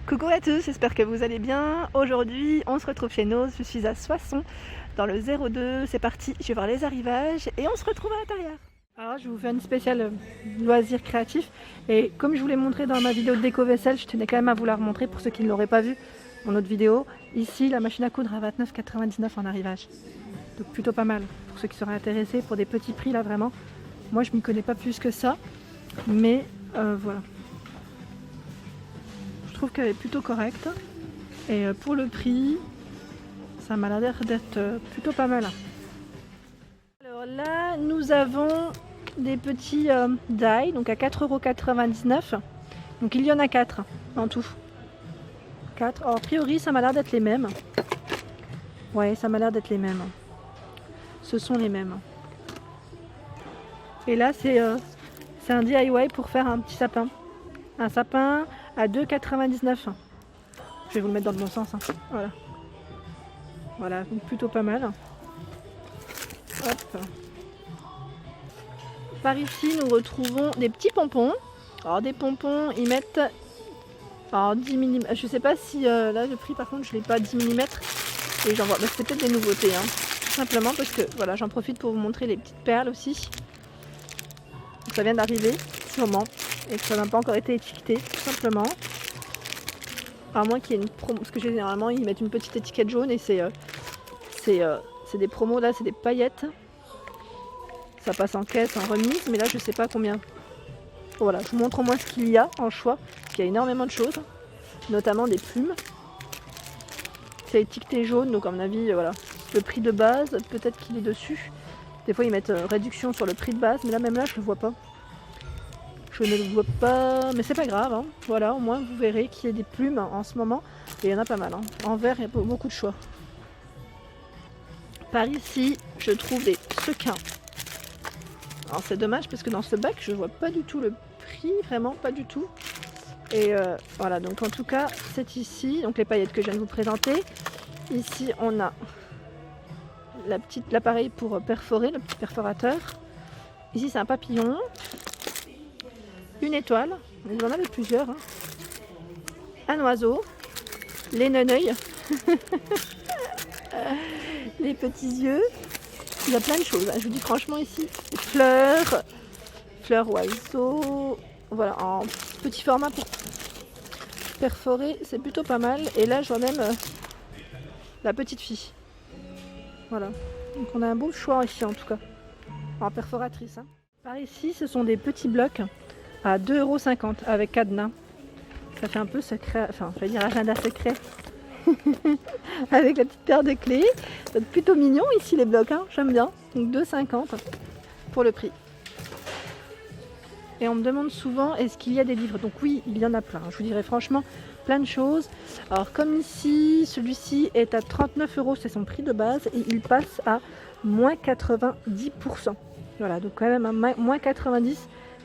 Coucou à tous, j'espère que vous allez bien. Aujourd'hui, on se retrouve chez Nose. Je suis à Soissons, dans le 02. C'est parti, je vais voir les arrivages et on se retrouve à l'intérieur. Alors, je vais vous faire une spéciale loisir créatif. Et comme je vous l'ai montré dans ma vidéo de déco vaisselle, je tenais quand même à vous la remontrer pour ceux qui ne l'auraient pas vu, mon autre vidéo. Ici, la machine à coudre à 29,99 € en arrivage. Donc plutôt pas mal pour ceux qui seraient intéressés, pour des petits prix là vraiment. Moi, je m'y connais pas plus que ça, mais voilà. Je trouve qu'elle est plutôt correcte et pour le prix ça m'a l'air d'être plutôt pas mal. Alors là nous avons des petits die donc à 4,99 €. Donc il y en a 4 en tout. 4. Alors, a priori ça m'a l'air d'être les mêmes. Ouais, ça m'a l'air d'être les mêmes. Ce sont les mêmes. Et là c'est un DIY pour faire un petit sapin. Un sapin à 2,99 €. Je vais vous le mettre dans le bon sens. Hein. Voilà. Voilà, donc plutôt pas mal. Hop. Par ici, nous retrouvons des petits pompons. Alors des pompons, ils mettent 10 mm. Je sais pas si là le prix par contre je l'ai pas 10 mm. Et j'en vois. Mais c'est peut-être des nouveautés. Hein. Tout simplement parce que voilà, j'en profite pour vous montrer les petites perles aussi. Donc, ça vient d'arriver ce moment. Et que ça n'a pas encore été étiqueté, tout simplement. À moins qu'il y ait une promo, parce que généralement ils mettent une petite étiquette jaune et c'est des promos, là c'est des paillettes. Ça passe en caisse, en remise, mais là je sais pas combien. Voilà, je vous montre au moins ce qu'il y a en choix, parce qu'il y a énormément de choses, notamment des plumes. C'est étiqueté jaune, donc à mon avis, voilà. Le prix de base, peut-être qu'il est dessus. Des fois ils mettent réduction sur le prix de base, mais là même là je le vois pas. Je ne le vois pas, mais c'est pas grave. Hein. Voilà, au moins vous verrez qu'il y a des plumes en ce moment. Et il y en a pas mal. Hein. En vert, il y a beaucoup de choix. Par ici, je trouve des sequins. Alors c'est dommage parce que dans ce bac, je vois pas du tout le prix, vraiment pas du tout. Et voilà, donc en tout cas, c'est ici. Donc les paillettes que je viens de vous présenter. Ici, on a l'appareil pour perforer, le petit perforateur. Ici, c'est un papillon. Une étoile, vous en avez plusieurs, hein. Un oiseau, les neneuils, les petits yeux, il y a plein de choses, hein. Je vous dis franchement ici, fleurs oiseaux, voilà, en petit format pour perforer, c'est plutôt pas mal. Et là je vois même la petite fille, voilà, donc on a un beau choix ici en tout cas, en perforatrice. Hein. Par ici ce sont des petits blocs à 2,50 € avec cadenas. Ça fait un peu secret, enfin, je vais dire agenda secret. Avec la petite paire de clés. C'est plutôt mignon ici les blocs, hein. J'aime bien. Donc 2,50 € pour le prix. Et on me demande souvent est-ce qu'il y a des livres. Donc oui, il y en a plein. Je vous dirais franchement plein de choses. Alors comme ici, celui-ci est à 39 €, c'est son prix de base et il passe à moins 90%. Voilà, donc quand même à moins 90%.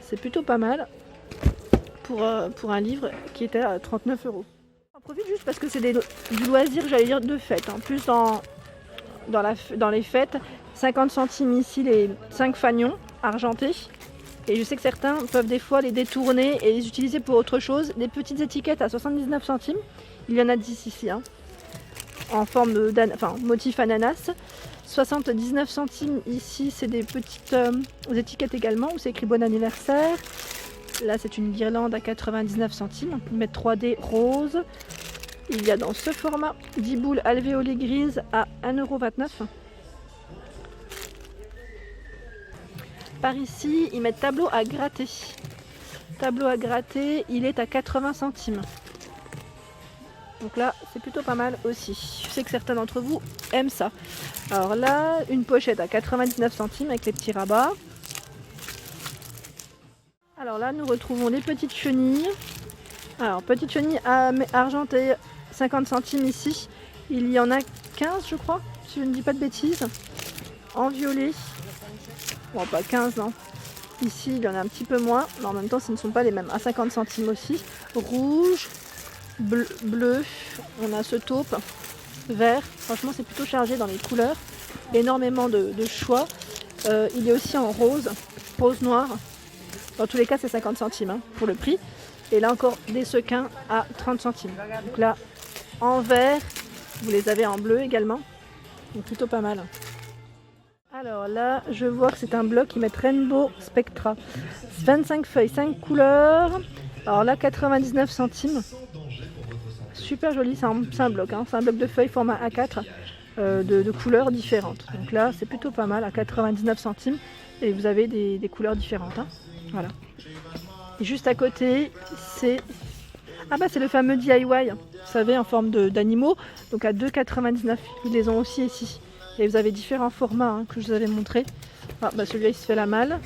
C'est plutôt pas mal pour un livre qui était à 39 €. J'en profite juste parce que c'est du loisir, j'allais dire, de fête. En plus, dans les fêtes, 50 centimes ici, les 5 fanions argentés. Et je sais que certains peuvent des fois les détourner et les utiliser pour autre chose. Des petites étiquettes à 79 centimes. Il y en a 10 ici, hein, en forme de motif ananas. 79 centimes ici, c'est des petites étiquettes également où c'est écrit bon anniversaire. Là c'est une guirlande à 99 centimes, on peut mettre 3D rose. Il y a dans ce format 10 boules alvéolées grises à 1,29 €. Par ici ils mettent tableau à gratter. Tableau à gratter, il est à 80 centimes. Donc là, c'est plutôt pas mal aussi. Je sais que certains d'entre vous aiment ça. Alors là, une pochette à 99 centimes avec les petits rabats. Alors là, nous retrouvons les petites chenilles. Alors, petites chenilles argentées, 50 centimes ici. Il y en a 15, je crois, si je ne dis pas de bêtises. En violet. Bon, pas 15, non. Ici, il y en a un petit peu moins. Mais en même temps, ce ne sont pas les mêmes. À 50 centimes aussi. Rouge. Bleu, on a ce taupe, vert, franchement c'est plutôt chargé dans les couleurs, énormément de choix. Il est aussi en rose, rose noir, dans tous les cas c'est 50 centimes hein, pour le prix. Et là encore des sequins à 30 centimes. Donc là, en vert, vous les avez en bleu également. Donc plutôt pas mal. Alors là, je vois que c'est un bloc qui met Rainbow Spectra. 25 feuilles, 5 couleurs. Alors là, 99 centimes. Super joli, c'est un bloc. Hein. C'est un bloc de feuilles format A4 de couleurs différentes. Donc là, c'est plutôt pas mal à 99 centimes. Et vous avez des couleurs différentes. Hein. Voilà. Et juste à côté, c'est... Ah bah c'est le fameux DIY, vous savez, en forme d'animaux. Donc à 2,99. Ils les ont aussi ici. Et vous avez différents formats hein, que je vous avais montré. Ah, bah celui-là il se fait la malle.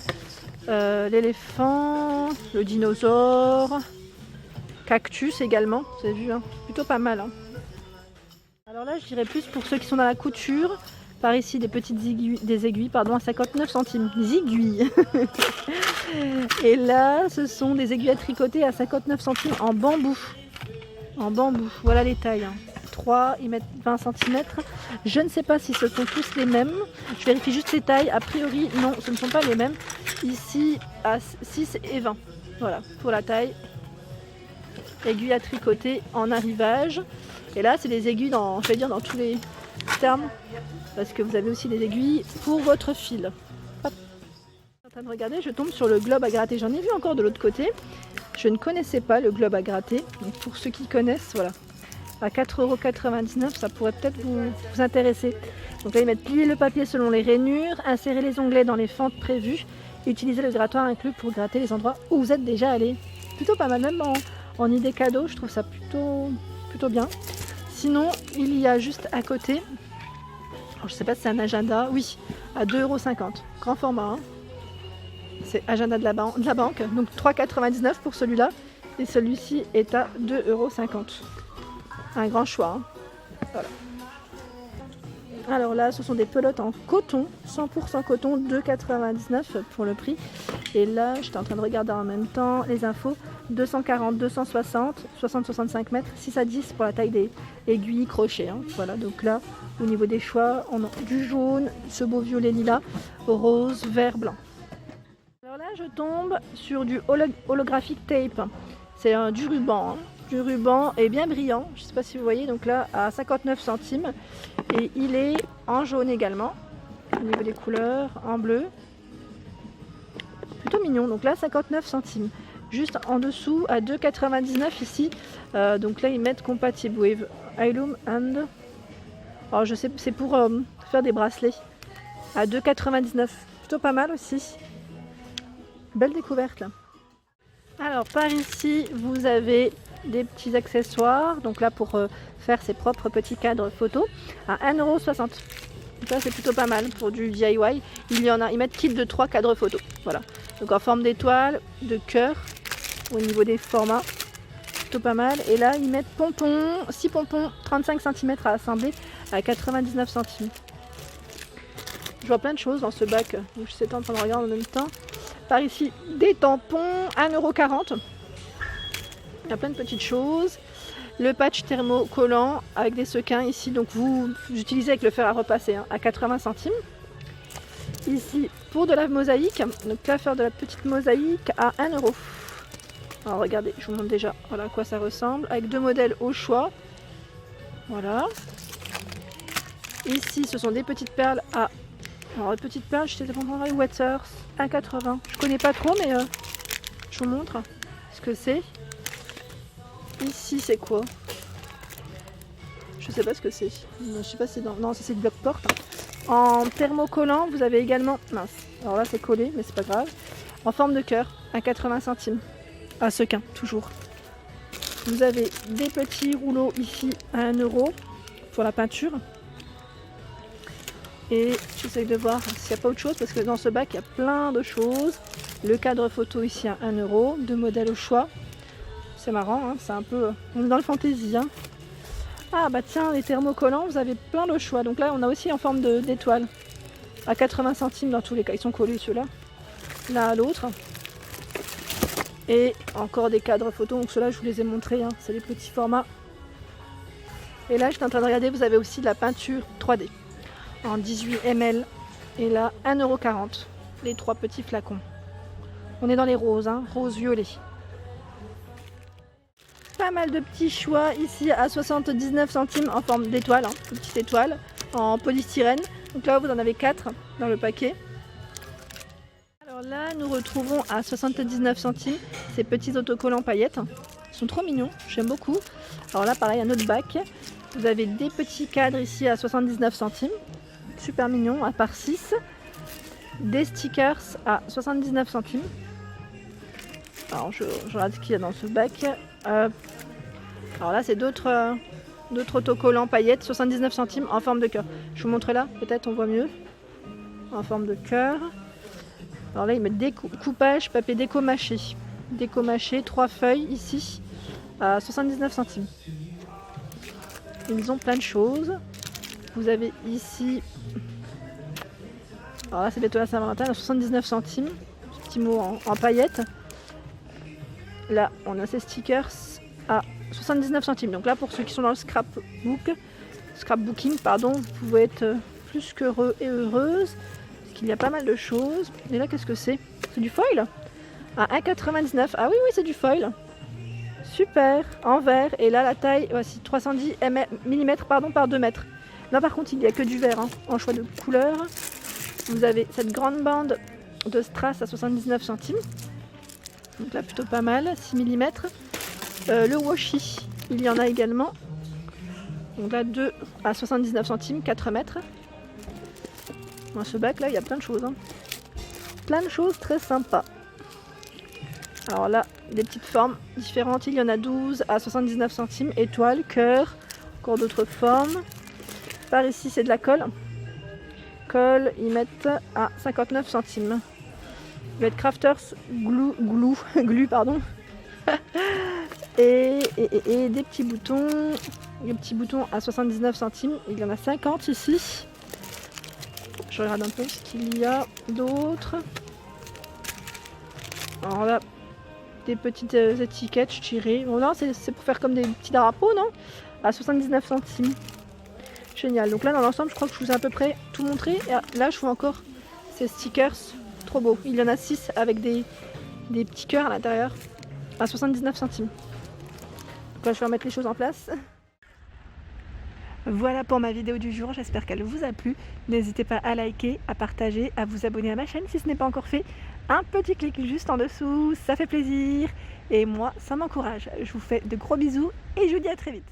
L'éléphant, le dinosaure, cactus également. Vous avez vu, hein, plutôt pas mal. Hein. Alors là, je dirais plus pour ceux qui sont dans la couture. Par ici, des petites aiguilles, à 59 centimes. Des aiguilles. Et là, ce sont des aiguilles à tricoter à 59 centimes en bambou. En bambou. Voilà les tailles. Hein. 3, ils mettent 20 cm. Je ne sais pas si ce sont tous les mêmes. Je vérifie juste les tailles. A priori, non, ce ne sont pas les mêmes. Ici, à 6 et 20. Voilà, pour la taille. Aiguilles à tricoter en arrivage. Et là, c'est des aiguilles dans, je vais dire, dans tous les termes. Parce que vous avez aussi des aiguilles pour votre fil. Hop. Je suis en train de regarder, je tombe sur le globe à gratter. J'en ai vu encore de l'autre côté. Je ne connaissais pas le globe à gratter. Donc pour ceux qui connaissent, voilà. À 4,99 €, ça pourrait peut-être vous intéresser. Donc là, ils mettent plier le papier selon les rainures, insérer les onglets dans les fentes prévues, et utiliser le grattoir inclus pour gratter les endroits où vous êtes déjà allé. Plutôt pas mal, même en idée cadeau, je trouve ça plutôt bien. Sinon, il y a juste à côté, je ne sais pas si c'est un agenda, oui, à 2,50 €, grand format. Hein. C'est agenda de la banque, donc 3,99 € pour celui-là, et celui-ci est à 2,50 €. Un grand choix. Hein. Voilà. Alors là, ce sont des pelotes en coton, 100% coton, 2,99 € pour le prix. Et là, j'étais en train de regarder en même temps les infos. 240, 260, 60-65 mètres, 6 à 10 pour la taille des aiguilles crochets. Hein. Voilà, donc là, au niveau des choix, on a du jaune, ce beau violet lilas, rose, vert, blanc. Alors là, je tombe sur du holographic tape. C'est du ruban. Hein. Du ruban est bien brillant, je ne sais pas si vous voyez, donc là à 59 centimes et il est en jaune également au niveau des couleurs, en bleu, plutôt mignon. Donc là 59 centimes, juste en dessous à 2,99 € ici. Donc là ils mettent compatible with Heirloom and, alors je sais, c'est pour faire des bracelets à 2,99 €, plutôt pas mal aussi. Belle découverte là. Alors par ici vous avez des petits accessoires, donc là pour faire ses propres petits cadres photos à 1,60 €. Donc ça c'est plutôt pas mal pour du DIY. Ils mettent kit de 3 cadres photos. Voilà. Donc en forme d'étoile, de cœur, au niveau des formats, plutôt pas mal. Et là ils mettent pompons, 6 pompons, 35 cm à assembler à 99 centimes. Je vois plein de choses dans ce bac, donc je suis en train de regarder en même temps. Par ici, des tampons, 1,40 €. Il y a plein de petites choses. Le patch thermocollant avec des sequins ici, donc vous utilisez avec le fer à repasser hein, à 80 centimes. Ici pour de la mosaïque, donc là faire de la petite mosaïque à 1 €. Alors regardez, je vous montre déjà voilà à quoi ça ressemble, avec 2 modèles au choix. Voilà. Ici ce sont des petites perles à... Alors les petites perles, je sais pas comment Waters, 1,80 €. Je connais pas trop mais je vous montre ce que c'est. Ici c'est quoi? Je sais pas ce que c'est. Je sais pas si c'est dans... Non, ça c'est du bloc porte. En thermocollant, vous avez également... Mince. Alors là c'est collé, mais c'est pas grave. En forme de cœur, à 80 centimes. À sequin, toujours. Vous avez des petits rouleaux ici à 1 € pour la peinture. Et j'essaie de voir s'il n'y a pas autre chose, parce que dans ce bac il y a plein de choses. Le cadre photo ici à 1 €, 2 modèles au choix. C'est marrant, hein, c'est un peu... On est dans le fantasy. Hein. Ah bah tiens, les thermocollants, vous avez plein de choix. Donc là, on a aussi en forme d'étoile. À 80 centimes dans tous les cas. Ils sont collés ceux-là. L'un à l'autre. Et encore des cadres photos. Donc ceux-là, je vous les ai montrés. Hein. C'est les petits formats. Et là, je suis en train de regarder. Vous avez aussi de la peinture 3D. En 18 ml. Et là, 1,40 €. Les 3 petits flacons. On est dans les roses, hein, rose violet. pas mal de petits choix ici à 79 centimes en forme d'étoile, hein, une petite étoile en polystyrène. Donc là vous en avez 4 dans le paquet. Alors là nous retrouvons à 79 centimes ces petits autocollants paillettes. Ils sont trop mignons, j'aime beaucoup. Alors là pareil, un autre bac. Vous avez des petits cadres ici à 79 centimes. Super mignon, à part 6. Des stickers à 79 centimes. Alors je regarde ce qu'il y a dans ce bac. Alors là c'est d'autres autocollants paillettes, 79 centimes en forme de cœur. Je vous montre là, peut-être on voit mieux. En forme de cœur. Alors là ils mettent des coupages papier déco mâché. Déco mâché, 3 feuilles ici à 79 centimes. Ils ont plein de choses. Vous avez ici, alors là c'est des toiles Saint-Valentin à 79 centimes, petit mot en paillettes. Là on a ces stickers à 79 centimes. Donc là pour ceux qui sont dans le scrapbooking, pardon, vous pouvez être plus qu'heureux et heureuse parce qu'il y a pas mal de choses. Et là qu'est-ce que c'est? C'est du foil à 1,99. Ah oui c'est du foil. Super, en verre. Et là la taille, voici 310 mm par 2 mètres. Là par contre il n'y a que du verre hein, en choix de couleur. Vous avez cette grande bande de strass à 79 centimes. Donc là plutôt pas mal, 6 mm. Le washi, il y en a également. Donc là 2 à 79 centimes, 4 mètres. Dans ce bac là il y a plein de choses. Hein. Plein de choses très sympas. Alors là, des petites formes différentes, il y en a 12 à 79 centimes, étoile, cœur, encore d'autres formes. Par ici, c'est de la colle. Colle, ils mettent à 59 centimes. Il va être Crafters glue, pardon. et des petits boutons. Les petits boutons à 79 centimes, il y en a 50 ici. Je regarde un peu ce qu'il y a d'autre. Alors là, des petites étiquettes tirées. Bon, non, c'est pour faire comme des petits drapeaux, non? À 79 centimes. Génial. Donc là, dans l'ensemble, je crois que je vous ai à peu près tout montré. Et là, je vois encore ces stickers. Trop beau. Il y en a 6 avec des petits cœurs à l'intérieur. À 79 centimes. Donc là, je vais remettre les choses en place. Voilà pour ma vidéo du jour, j'espère qu'elle vous a plu. N'hésitez pas à liker, à partager, à vous abonner à ma chaîne si ce n'est pas encore fait. Un petit clic juste en dessous, ça fait plaisir. Et moi, ça m'encourage. Je vous fais de gros bisous et je vous dis à très vite.